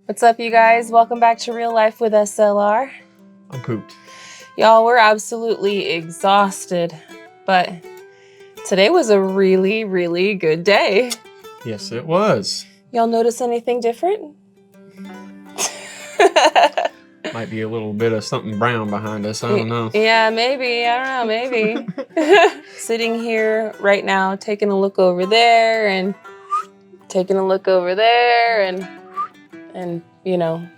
What's up, you guys? Welcome back to Real Life with SLR. I'm pooped. Y'all, we're absolutely exhausted, but today was a really, really good day. Yes, it was. Y'all notice anything different? Might be a little bit of something brown behind us. I don't know. Yeah, maybe. I don't know, maybe. Sitting here right now, taking a look over there and taking a look over there and you know,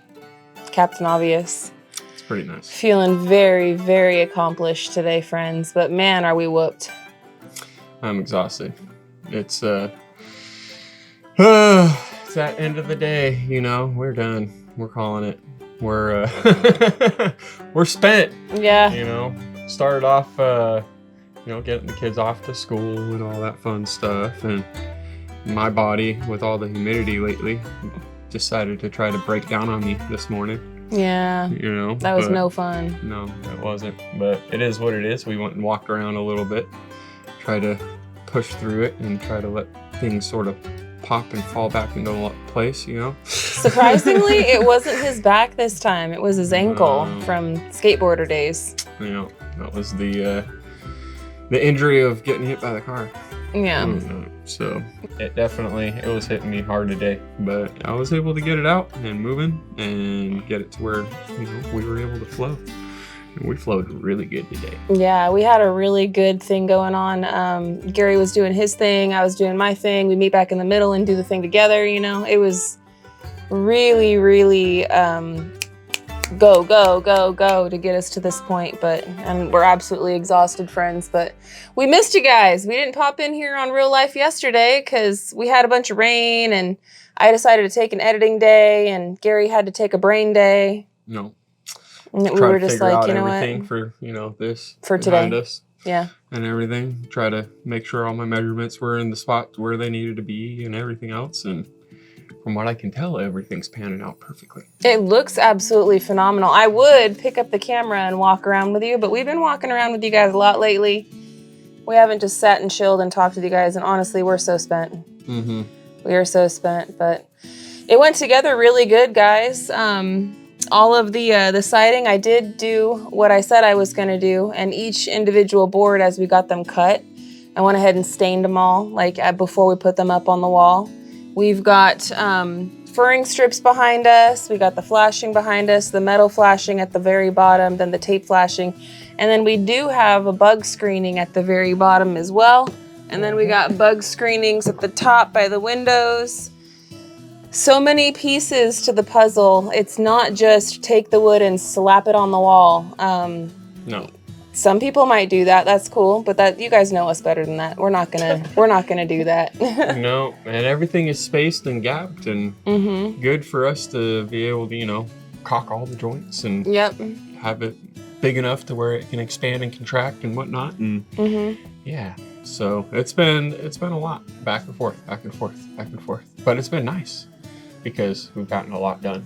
Captain Obvious. It's pretty nice. Feeling very, very accomplished today, friends. But man, are we whooped. I'm exhausted. It's it's that end of the day, you know. We're done. We're calling it. We're we're spent. Yeah. You know, started off you know, getting the kids off to school and all that fun stuff, and my body with all the humidity lately decided to try to break down on me this morning. Yeah. You know, that was no fun. No, it wasn't. But it is what it is. We went and walked around a little bit, try to push through it and try to let things sort of pop and fall back into place, you know? Surprisingly, it wasn't his back this time. It was his ankle from skateboarder days. You know, that was the injury of getting hit by the car. Yeah. So it was hitting me hard today, but I was able to get it out and moving and get it to where, you know, we were able to flow. And we flowed really good today. Yeah, we had a really good thing going on. Gary was doing his thing, I was doing my thing. We meet back in the middle and do the thing together, you know. It was really, really go to get us to this point, and we're absolutely exhausted, friends, but we missed you guys. We didn't pop in here on Real Life yesterday because we had a bunch of rain, and I decided to take an editing day, and Gary had to take a brain day. No. And we were just like, you know what? For, you know, this. For today. Us. Yeah. And everything. Try to make sure all my measurements were in the spot where they needed to be and everything else, and from what I can tell, everything's panning out perfectly. It looks absolutely phenomenal. I would pick up the camera and walk around with you, but we've been walking around with you guys a lot lately. We haven't just sat and chilled and talked with you guys, and honestly, we're so spent. Mm-hmm. We are so spent, but it went together really good, guys. All of the siding, I did do what I said I was going to do, and each individual board, as we got them cut, I went ahead and stained them all, like before we put them up on the wall. We've got furring strips behind us, we got the flashing behind us, the metal flashing at the very bottom, then the tape flashing, and then we do have a bug screening at the very bottom as well, and then we got bug screenings at the top by the windows. So many pieces to the puzzle. It's not just take the wood and slap it on the wall. No. Some people might do that. That's cool, but that you guys know us better than that. We're not gonna do that. No, and everything is spaced and gapped and good for us to be able to, you know, caulk all the joints and have it big enough to where it can expand and contract and whatnot. And yeah, so it's been a lot back and forth, but it's been nice because we've gotten a lot done.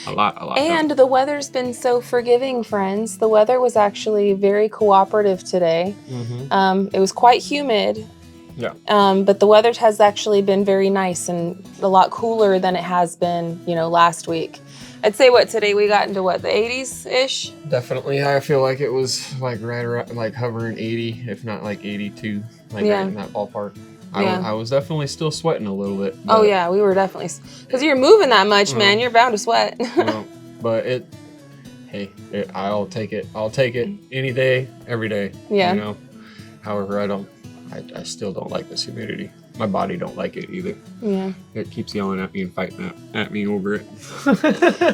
A lot and done. The weather's been so forgiving, friends. The weather was actually very cooperative today. It was quite humid. Yeah. But the weather has actually been very nice and a lot cooler than it has been, you know, last week. I'd say today we got into the 80s-ish? Definitely. I feel like it was like right around, like hovering 80, if not like 82, like right in that ballpark. I was definitely still sweating a little bit. Oh yeah, we were definitely, because you're moving that much, man. You're bound to sweat. But I'll take it. I'll take it any day, every day. Yeah. You know. However, I still don't like this humidity. My body don't like it either. Yeah. It keeps yelling at me and fighting at me over it.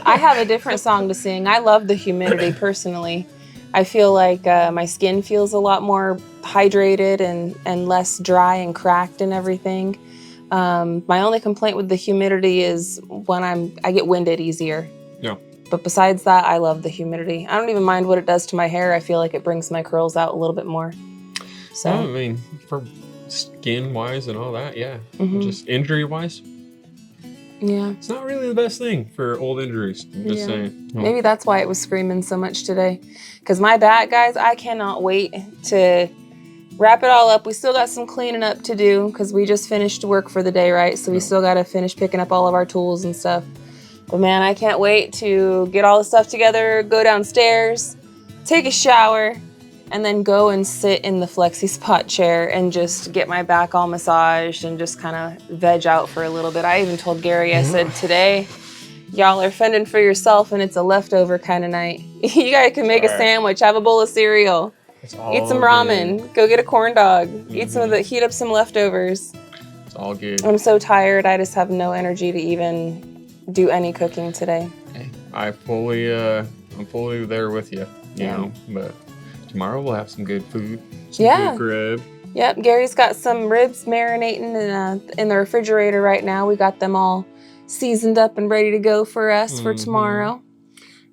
I have a different song to sing. I love the humidity personally. I feel like my skin feels a lot more hydrated and less dry and cracked and everything. My only complaint with the humidity is when I get winded easier. Yeah. But besides that, I love the humidity. I don't even mind what it does to my hair. I feel like it brings my curls out a little bit more. So I mean, for skin-wise and all that, yeah. Just injury-wise. Yeah. It's not really the best thing for old injuries, I'm just saying. No. Maybe that's why it was screaming so much today. Because my back, guys, I cannot wait to wrap it all up. We still got some cleaning up to do because we just finished work for the day, right? So we still got to finish picking up all of our tools and stuff. But man, I can't wait to get all the stuff together, go downstairs, take a shower, and then go and sit in the Flexi Spot chair and just get my back all massaged and just kind of veg out for a little bit. I even told Gary, I said, today, y'all are fending for yourself and it's a leftover kind of night. You guys can make a sandwich, have a bowl of cereal, eat some ramen, go get a corn dog, eat some of the, heat up some leftovers. It's all good. I'm so tired, I just have no energy to even do any cooking today. I'm fully there with you, you know, but tomorrow we'll have some good food, some good grub. Yep, Gary's got some ribs marinating in the refrigerator right now. We got them all seasoned up and ready to go for us for tomorrow.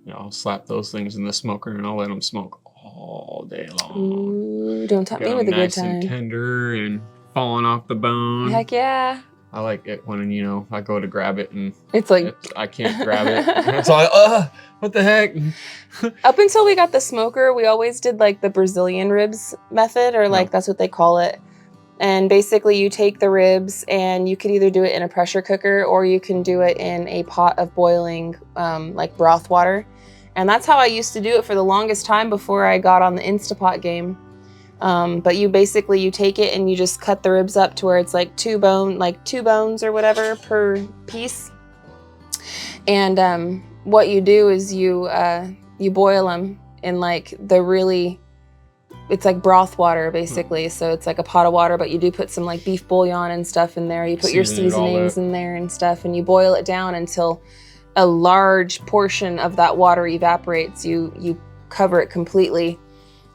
Yeah, I'll slap those things in the smoker and I'll let them smoke all day long. Ooh, don't tempt me with a good time. Nice and tender and falling off the bone. Heck yeah. I like it when, you know, I go to grab it and it's like I can't grab it. It's like, what the heck? Up until we got the smoker, we always did like the Brazilian ribs method, or like that's what they call it. And basically you take the ribs and you can either do it in a pressure cooker or you can do it in a pot of boiling like broth water. And that's how I used to do it for the longest time before I got on the Instapot game. But you take it and you just cut the ribs up to where it's like two bones or whatever per piece. And what you do is you boil them in like it's like broth water basically. So it's like a pot of water, but you do put some like beef bouillon and stuff in there. You put your seasonings in there and stuff, and you boil it down until a large portion of that water evaporates. You cover it completely.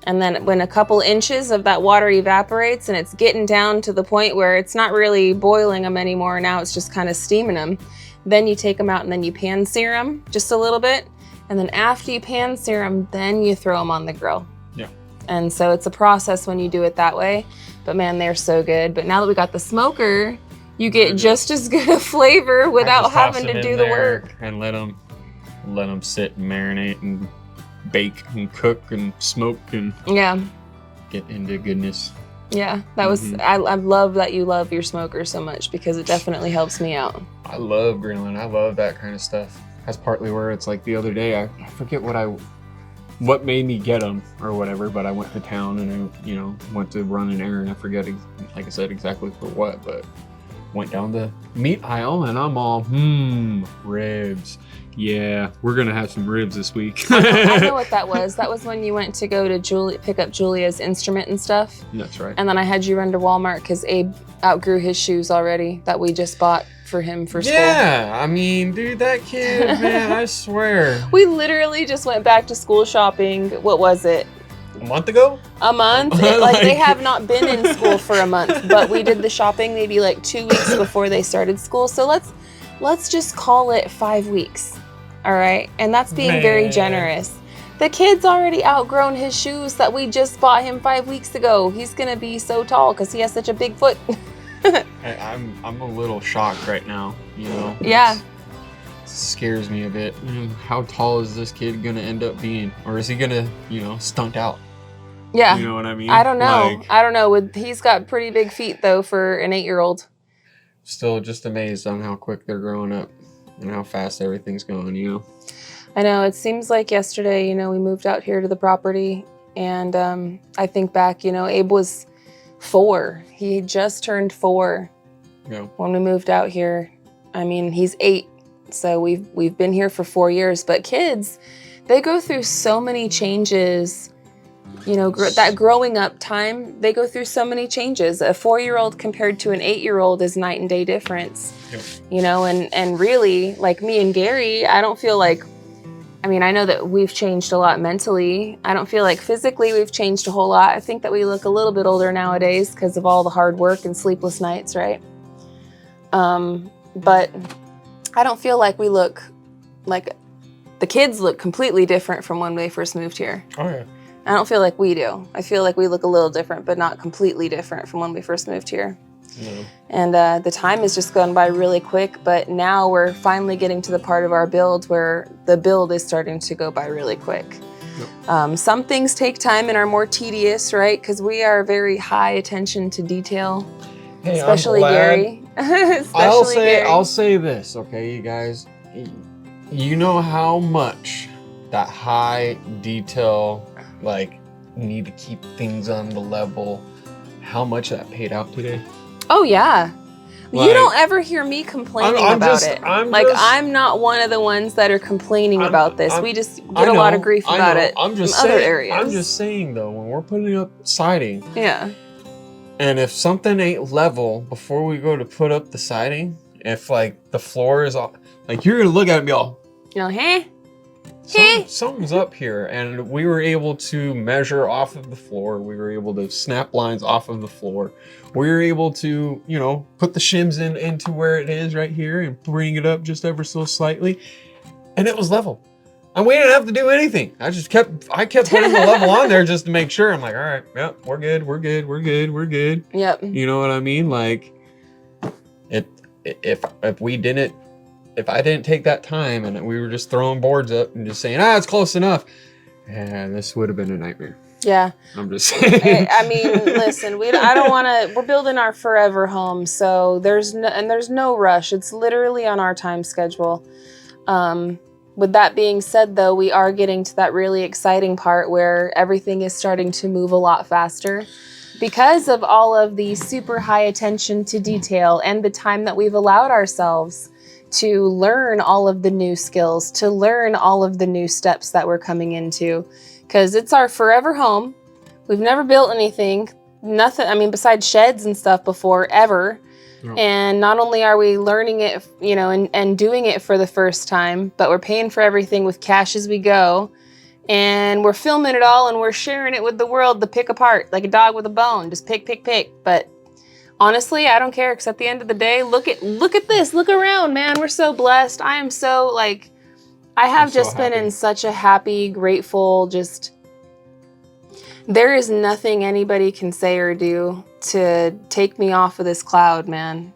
And then when a couple inches of that water evaporates and it's getting down to the point where it's not really boiling them anymore, now it's just kind of steaming them, then you take them out and then you pan sear them just a little bit. And then after you pan sear them, then you throw them on the grill. Yeah. And so it's a process when you do it that way. But man, they're so good. But now that we got the smoker, you get just as good a flavor without having to do the work. And let them sit and marinate and bake and cook and smoke and get into goodness. Yeah, that was I love that you love your smoker so much, because it definitely helps me out. I love grilling. I love that kind of stuff. That's partly where it's like the other day, I forget what made me get them or whatever, but I went to town and I went to run an errand. I forget, like I said, exactly for what, but went down the meat aisle and I'm all, ribs. Yeah, we're gonna have some ribs this week. I know what that was. That was when you went to go to pick up Julia's instrument and stuff. That's right. And then I had you run to Walmart because Abe outgrew his shoes already that we just bought for him for school. Yeah, I mean, dude, that kid, man, I swear. We literally just went back to school shopping. What was it? A month ago? A month? They have not been in school for a month, but we did the shopping maybe like 2 weeks before they started school. So let's just call it 5 weeks. All right? And that's being very generous. The kid's already outgrown his shoes that we just bought him 5 weeks ago. He's going to be so tall because he has such a big foot. I'm a little shocked right now, Yeah. It scares me a bit. How tall is this kid gonna end up being, or is he gonna, stunt out? Yeah. You know what I mean? I don't know. He's got pretty big feet though for an 8-year-old. Still just amazed on how quick they're growing up and how fast everything's going. I know. It seems like yesterday, we moved out here to the property, and I think back, Abe was 4. He just turned 4 when we moved out here. I mean, he's 8. So we've been here for 4 years, but kids, they go through so many changes, that growing up time, they go through so many changes. A 4-year-old compared to an 8-year-old is night and day difference, and really, like me and Gary, I don't feel like, I know that we've changed a lot mentally. I don't feel like physically we've changed a whole lot. I think that we look a little bit older nowadays because of all the hard work and sleepless nights, right? But I don't feel like we look like the kids look completely different from when they first moved here. Oh, yeah. I don't feel like we do. I feel like we look a little different, but not completely different from when we first moved here. No. And the time has just gone by really quick, but now we're finally getting to the part of our build where the build is starting to go by really quick. Yep. Some things take time and are more tedious, right? Because we are very high attention to detail, especially Gary. I'll say this, okay, you guys. You know how much that high detail, like, need to keep things on the level, how much that paid out today? Oh, yeah. Like, you don't ever hear me complaining about it. I'm not one of the ones that are complaining about this. We just get a lot of grief about it from other areas. I'm just saying, though, when we're putting up siding, yeah, and if something ain't level before we go to put up the siding, if, like, the floor is off, like, you're gonna look at it and be all, hey? Something's up here. And we were able to measure off of the floor. We were able to snap lines off of the floor. We were able to, you know, put the shims into where it is right here and bring it up just ever so slightly. And it was level. And we didn't have to do anything. I kept putting the level on there just to make sure. I'm like, all right, yep, we're good, we're good, we're good, we're good. Yep. You know what I mean? Like, if I didn't take that time and we were just throwing boards up and just saying, it's close enough, and this would have been a nightmare. Yeah. I'm just saying. I mean, listen, I don't want to, we're building our forever home, so there's no rush. It's literally on our time schedule. With that being said, though, we are getting to that really exciting part where everything is starting to move a lot faster because of all of the super high attention to detail and the time that we've allowed ourselves to learn all of the new skills, to learn all of the new steps that we're coming into. Because it's our forever home. We've never built anything, nothing, I mean, besides sheds and stuff before, ever. Yep. And not only are we learning it, you know, and doing it for the first time, but we're paying for everything with cash as we go. And we're filming it all and we're sharing it with the world to pick apart, like a dog with a bone, just pick. But honestly, I don't care, because at the end of the day, look at this, look around, man. We're so blessed. I am so, like, I have just been in such a happy, grateful, just, there is nothing anybody can say or do to take me off of this cloud, man.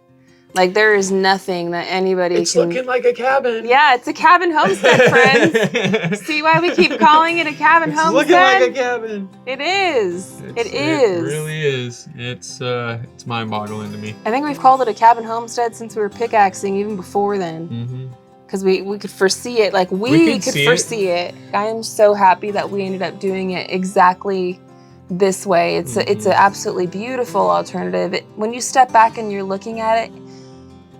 Like, there is nothing that anybody It's looking like a cabin. Yeah, it's a cabin homestead, friends. See why we keep calling it a cabin homestead? It's looking like a cabin. It is. It really is. It's mind-boggling to me. I think we've called it a cabin homestead since we were pickaxing, even before then. Mm-hmm. Because we could foresee it, like we could foresee it. I am so happy that we ended up doing it exactly this way. It's an absolutely beautiful alternative. When you step back and you're looking at it,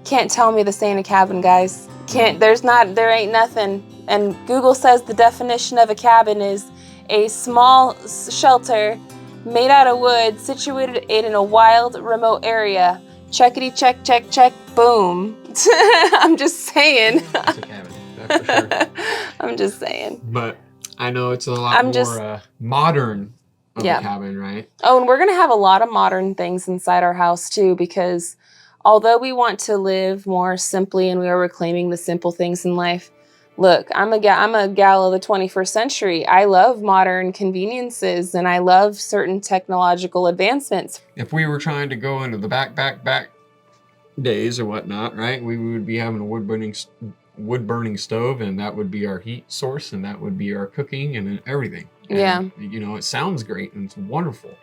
can't tell me this ain't a cabin, guys. There ain't nothing. And Google says the definition of a cabin is a small shelter made out of wood situated in a wild, remote area. Checkity check, check, check, boom. I'm just saying. It's a cabin, that's for sure. I'm just saying. But I know it's a lot more modern of a cabin, right? Oh, and we're going to have a lot of modern things inside our house too, because although we want to live more simply and we are reclaiming the simple things in life, look, I'm a gal of the 21st century. I love modern conveniences and I love certain technological advancements. If we were trying to go into the back days or whatnot, right? We would be having a wood burning stove, and that would be our heat source, and that would be our cooking and everything. And, you know, it sounds great and it's wonderful,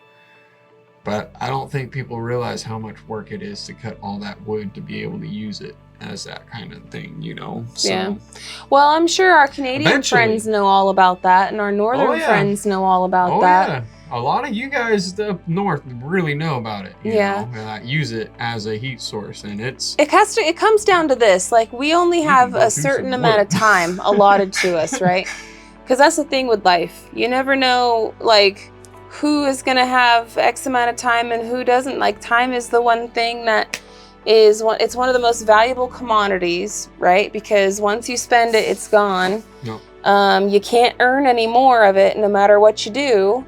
but I don't think people realize how much work it is to cut all that wood to be able to use it as that kind of thing, you know? So, yeah. Well, I'm sure our Canadian friends know all about that, and our northern friends know all about that. Yeah. A lot of you guys up north really know about it. You know, and use it as a heat source, and it comes down to this. Like, we only have a certain amount of time allotted to us, right? Because that's the thing with life. You never know, like, who is going to have X amount of time and who doesn't. Like, time is the one thing that it's one of the most valuable commodities, right? Because once you spend it, it's gone. Yep. You can't earn any more of it no matter what you do.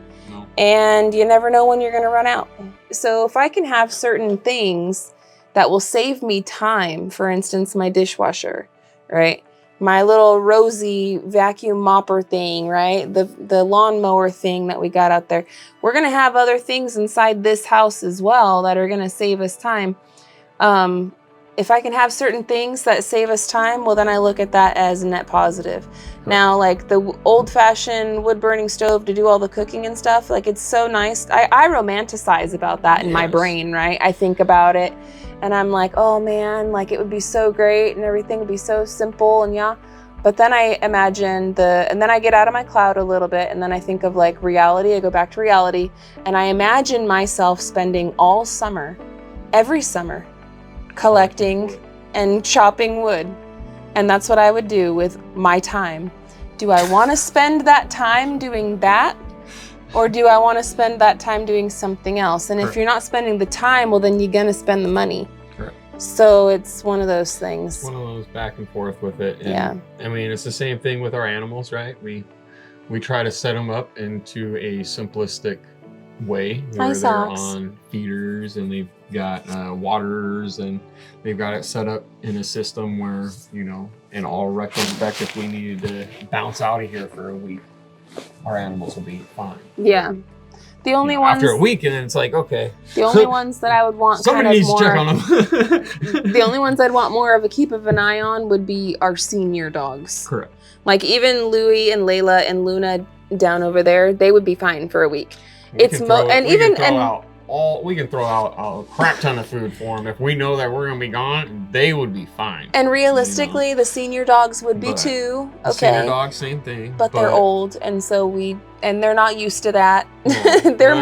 And you never know when you're going to run out. So if I can have certain things that will save me time, for instance, my dishwasher, right? My little Rosie vacuum mopper thing, right? The lawnmower thing that we got out there. We're going to have other things inside this house as well that are going to save us time. If I can have certain things that save us time, well, then I look at that as a net positive. Now, like the old-fashioned wood-burning stove to do all the cooking and stuff, like, it's so nice. I romanticize about that in my brain, right? I think about it, and I'm like, oh man, like, it would be so great, and everything would be so simple, and But then I imagine and then I get out of my cloud a little bit, and then I think of like reality. I go back to reality, and I imagine myself spending all summer, every summer, collecting and chopping wood. And that's what I would do with my time. Do I want to spend that time doing that? Or do I want to spend that time doing something else? And if you're not spending the time, well, then you're going to spend the money. So it's one of those things. One of those back and forth with it. And, yeah. I mean, it's the same thing with our animals, right? We try to set them up into a simplistic way where they're on feeders and they've got waters and they've got it set up in a system where, you know, in all retrospect, if we needed to bounce out of here for a week, our animals will be fine. Yeah. The only ones after a week, and then it's like, okay. The only ones that I would want somebody needs to check on them. The only ones I'd want more of a keep of an eye on would be our senior dogs. Correct. Like even Louie and Layla and Luna down over there, they would be fine for a week. We can throw out a crap ton of food for them. If we know that we're gonna be gone, they would be fine. And realistically, the senior dogs would be too. Okay. Senior dogs, same thing. But they're old, and so they're not used to that. No, they're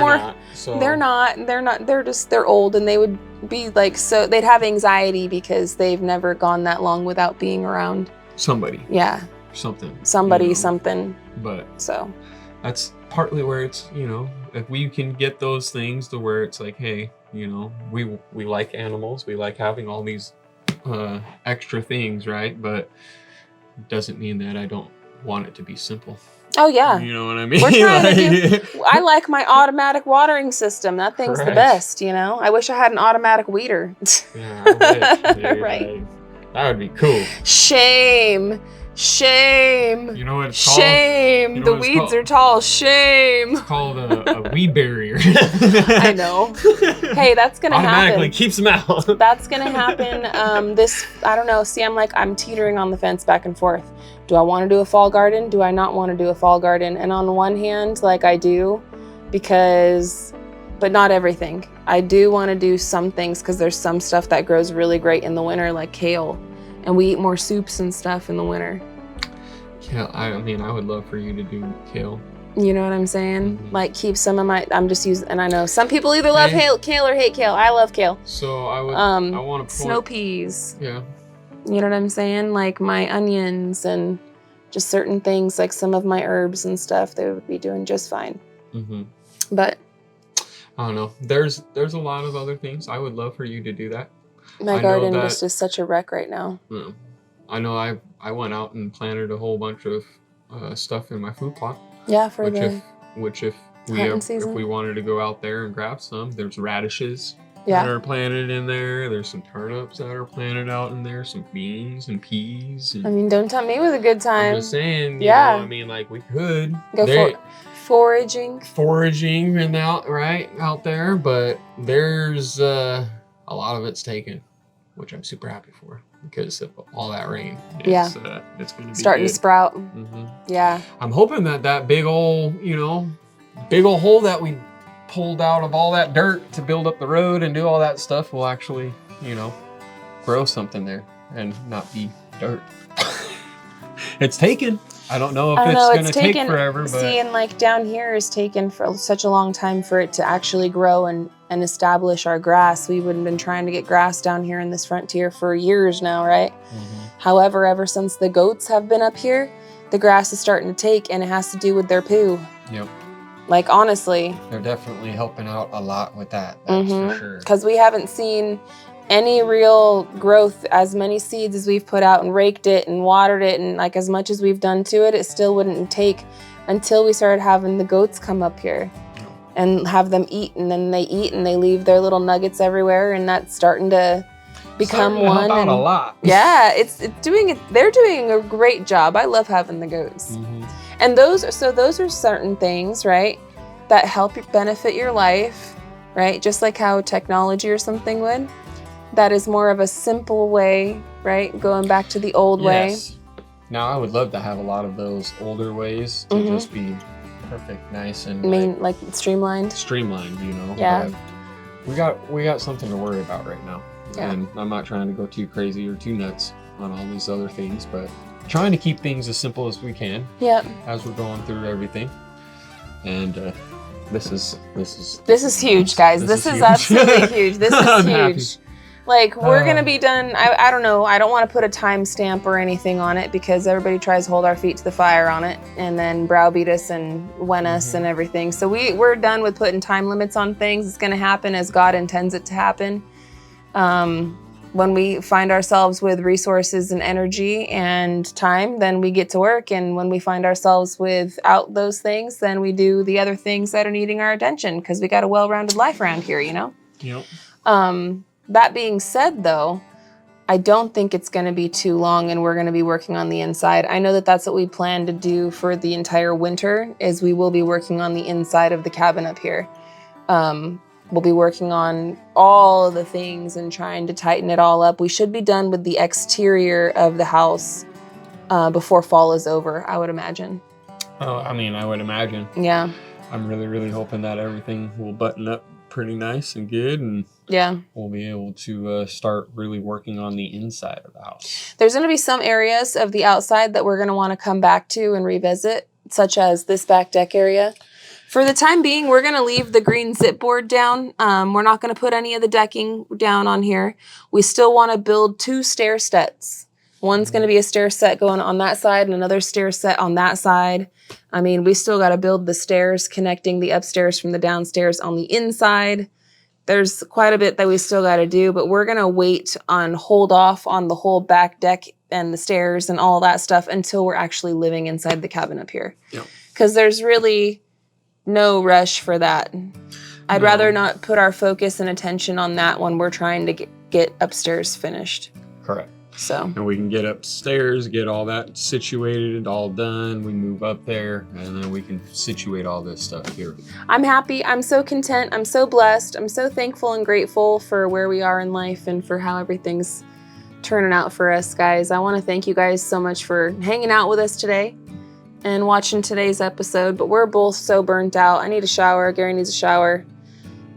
old, and they would be like, so they'd have anxiety because they've never gone that long without being around somebody. Yeah. Something. Something. But so that's partly where it's, you know, if we can get those things to where it's like, hey, you know, we like animals, we like having all these extra things, right? But it doesn't mean that I don't want it to be simple. Oh yeah. You know what I mean? We're trying to I like my automatic watering system. That thing's the best, you know? I wish I had an automatic weeder. Yeah, I wish. Right. That would be cool. Shame. You know what it's called? Shame. The weeds are tall. Shame. It's called a weed barrier. I know. Hey, that's gonna automatically happen. Keeps them out. That's gonna happen. I don't know. See, I'm teetering on the fence back and forth. Do I want to do a fall garden? Do I not want to do a fall garden? And on one hand, like I do, but not everything. I do want to do some things because there's some stuff that grows really great in the winter, like kale. And we eat more soups and stuff in the winter. Yeah, I mean, I would love for you to do kale. You know what I'm saying? Mm-hmm. Like keep some of I'm just using, and I know some people either love kale or hate kale. I love kale. So I want to snow peas. Yeah. You know what I'm saying? Like my onions and just certain things, like some of my herbs and stuff, they would be doing just fine. Mm-hmm. But I don't know. There's a lot of other things. I would love for you to do that. My garden just is such a wreck right now. I know I went out and planted a whole bunch of stuff in my food plot. Yeah, if we wanted to go out there and grab some, there's radishes that are planted in there. There's some turnips that are planted out in there, some beans and peas. And I mean, don't tempt me with a good time. I'm just saying, you know, I mean, like we could go for foraging and out there, but there's a lot of it's taken, which I'm super happy for because of all that rain. It's going to be starting good. to sprout. Mm-hmm. Yeah. I'm hoping that big old hole that we pulled out of all that dirt to build up the road and do all that stuff will actually, you know, grow something there and not be dirt. It's taken. I don't know if it's going to take forever. But see, and like down here is taken for such a long time for it to actually grow and establish our grass. We've been trying to get grass down here in this frontier for years now, right? Mm-hmm. However, ever since the goats have been up here, the grass is starting to take, and it has to do with their poo. Yep. Like, honestly. They're definitely helping out a lot with that. That's for sure. Because we haven't seen any real growth, as many seeds as we've put out and raked it and watered it, and like as much as we've done to it, it still wouldn't take until we started having the goats come up here and have them eat, and then they eat and they leave their little nuggets everywhere, and that's starting to become one. Help out a lot. Yeah, it's doing it. They're doing a great job. I love having the goats, and those are certain things, right, that help benefit your life, right? Just like how technology or something would. That is more of a simple way, right? Going back to the old way. Now, I would love to have a lot of those older ways to just be perfect, nice, and like streamlined. Streamlined, you know. Yeah. But we got something to worry about right now. Yeah. And I'm not trying to go too crazy or too nuts on all these other things, but trying to keep things as simple as we can. Yep. As we're going through everything, and this is huge, guys. This is absolutely huge. This is huge. Like, we're gonna be done. I don't know. I don't want to put a timestamp or anything on it because everybody tries to hold our feet to the fire on it and then browbeat us and wen us and everything. So we're done with putting time limits on things. It's gonna happen as God intends it to happen. When we find ourselves with resources and energy and time, then we get to work. And when we find ourselves without those things, then we do the other things that are needing our attention because we got a well-rounded life around here, you know? Yep. That being said, though, I don't think it's going to be too long and we're going to be working on the inside. I know that that's what we plan to do for the entire winter is we will be working on the inside of the cabin up here. We'll be working on all of the things and trying to tighten it all up. We should be done with the exterior of the house before fall is over, I would imagine. Oh, I mean, I would imagine. Yeah. I'm really, really hoping that everything will button up pretty nice and good, and we'll be able to start really working on the inside of the house. There's going to be some areas of the outside that we're going to want to come back to and revisit, such as this back deck area. For the time being, we're going to leave the green zip board down. We're not going to put any of the decking down on here. We still want to build 2 stair sets. One's going to be a stair set going on that side and another stair set on that side. I mean, we still got to build the stairs connecting the upstairs from the downstairs on the inside. There's quite a bit that we still got to do, but we're going to hold off on the whole back deck and the stairs and all that stuff until we're actually living inside the cabin up here. Because there's really no rush for that. I'd rather not put our focus and attention on that when we're trying to get upstairs finished. Correct. So. And we can get upstairs, get all that situated, all done. We move up there, and then we can situate all this stuff here. I'm happy. I'm so content. I'm so blessed. I'm so thankful and grateful for where we are in life and for how everything's turning out for us, guys. I want to thank you guys so much for hanging out with us today and watching today's episode. But we're both so burnt out. I need a shower. Gary needs a shower.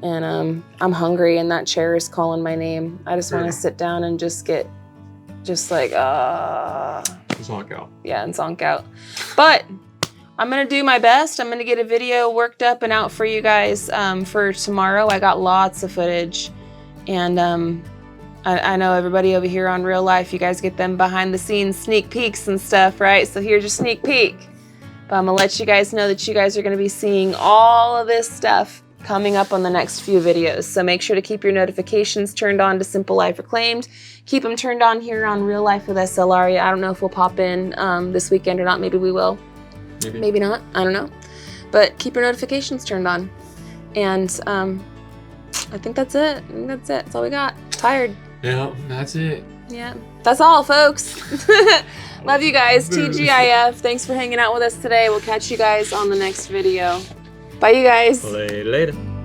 And I'm hungry, and that chair is calling my name. I just want to sit down and just like, zonk out. Yeah, and zonk out. But I'm going to do my best. I'm going to get a video worked up and out for you guys for tomorrow. I got lots of footage. And I know everybody over here on Real Life, you guys get them behind the scenes sneak peeks and stuff, right? So here's your sneak peek. But I'm going to let you guys know that you guys are going to be seeing all of this stuff coming up on the next few videos. So make sure to keep your notifications turned on to Simple Life Reclaimed. Keep them turned on here on Real Life with SLR. I don't know if we'll pop in this weekend or not. Maybe we will. Maybe not. I don't know. But keep your notifications turned on. And I think that's it. That's all we got. Tired. Yeah, that's it. Yeah. That's all, folks. Love you guys. TGIF. Thanks for hanging out with us today. We'll catch you guys on the next video. Bye, you guys. Later.